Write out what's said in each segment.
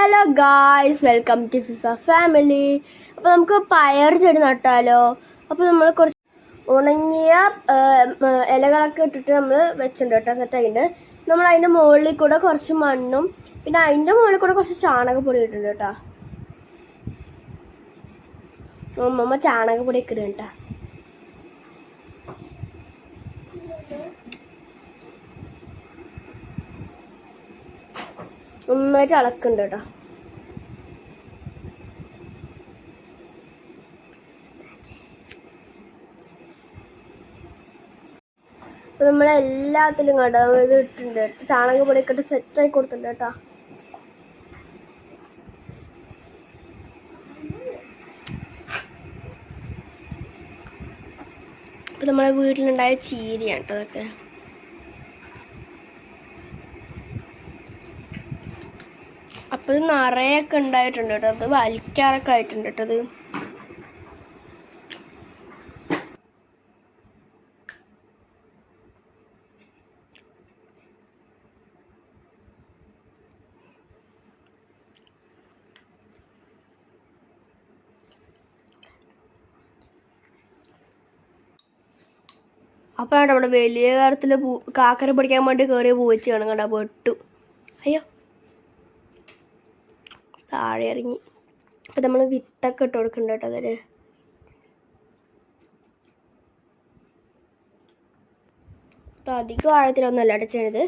Hello guys, welcome to FIFA family. അപ്പോൾ നമുക്ക് പയർ ചെടി നട്ടാലോ? അപ്പോൾ നമ്മൾ കുറച്ച് ഉണങ്ങിയ ഇലകളൊക്കെ ഇട്ടിട്ട് നമ്മൾ വെച്ചിട്ടുണ്ട് കേട്ടോ, സെറ്റായിട്ടുണ്ട്. നമ്മൾ അതിൻ്റെ മുകളിൽ കൂടെ കുറച്ച് മണ്ണും പിന്നെ അതിൻ്റെ മുകളിൽ കൂടെ കുറച്ച് ചാണകപ്പൊടി ഇട്ടിട്ടുണ്ട് കേട്ടോ. അമ്മമ്മ ചാണകപ്പൊടി ഒക്കെ ഇടും കേട്ടോ. നന്നായിട്ട് ഇളക്കുന്നുണ്ട് കേട്ടോ. അപ്പോൾ നമ്മളെല്ലാത്തിലും കേട്ടോ നമ്മൾ ഇത് ഇട്ടിട്ടുണ്ട്. ചാണകപ്പൊടിയൊക്കെ ഇട്ട് സെറ്റായി കൊടുത്തിട്ടുണ്ട് കേട്ടോ. അപ്പോൾ നമ്മുടെ വീട്ടിലുണ്ടായ ചീരയാണ് കേട്ടോ അതൊക്കെ. അപ്പോൾ ഇത് നിറയൊക്കെ ഉണ്ടായിട്ടുണ്ട് കേട്ടോ. അത് വലിക്കാറൊക്കെ ആയിട്ടുണ്ട് കേട്ടോ. അത് അപ്പോഴാണ് നമ്മുടെ വലിയ കാര്യത്തിൽ കാക്കര പിടിക്കാൻ വേണ്ടി കയറിയ പൂച്ച കാണും കണ്ടാ, പെട്ടു. അയ്യോ, താഴെ ഇറങ്ങി. അപ്പം നമ്മൾ വിത്തൊക്കെ ഇട്ട് കൊടുക്കുന്നുണ്ട് കേട്ടോ. അതിൽ അപ്പം അധികം ആഴത്തിലൊന്നും അല്ല അടച്ചത്,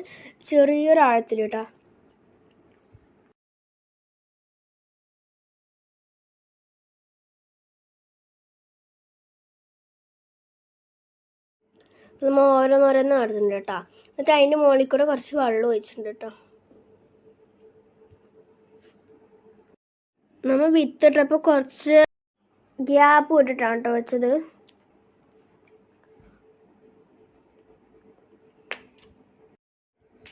ചെറിയൊരു ആഴത്തിൽ കേട്ടോ. നമ്മൾ ഓരോന്നോരോന്ന് നടത്തുന്നുണ്ട് കേട്ടോ. എന്നിട്ട് അതിൻ്റെ മുകളിൽ കൂടെ കുറച്ച് വെള്ളം ഒഴിച്ചിട്ടുണ്ട് കേട്ടോ. നമ്മൾ വിത്തിട്ടപ്പോൾ കുറച്ച് ഗ്യാപ്പ് ഇട്ടിട്ടാണ് കേട്ടോ വെച്ചത്.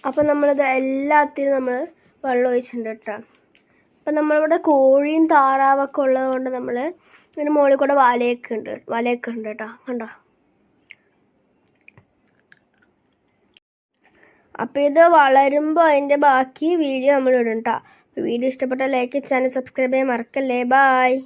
അപ്പം നമ്മളിത് എല്ലാത്തിനും നമ്മൾ വെള്ളം ഒഴിച്ചിട്ടുണ്ട് കേട്ടോ. അപ്പം നമ്മളിവിടെ കോഴിയും താറാവൊക്കെ ഉള്ളത് കൊണ്ട് നമ്മൾ ഇതിന് മുകളിൽ കൂടെ വലയൊക്കെ ഉണ്ട് കേട്ടോ. കണ്ടോ? അപ്പോൾ ഇത് വളരുമ്പോൾ അതിൻ്റെ ബാക്കി വീഡിയോ നമ്മൾ ഇടും കേട്ടോ. വീഡിയോ ഇഷ്ടപ്പെട്ടാൽ ലൈക്ക്, ചാനൽ സബ്സ്ക്രൈബ് ചെയ്യാൻ മറക്കല്ലേ. ബായ്.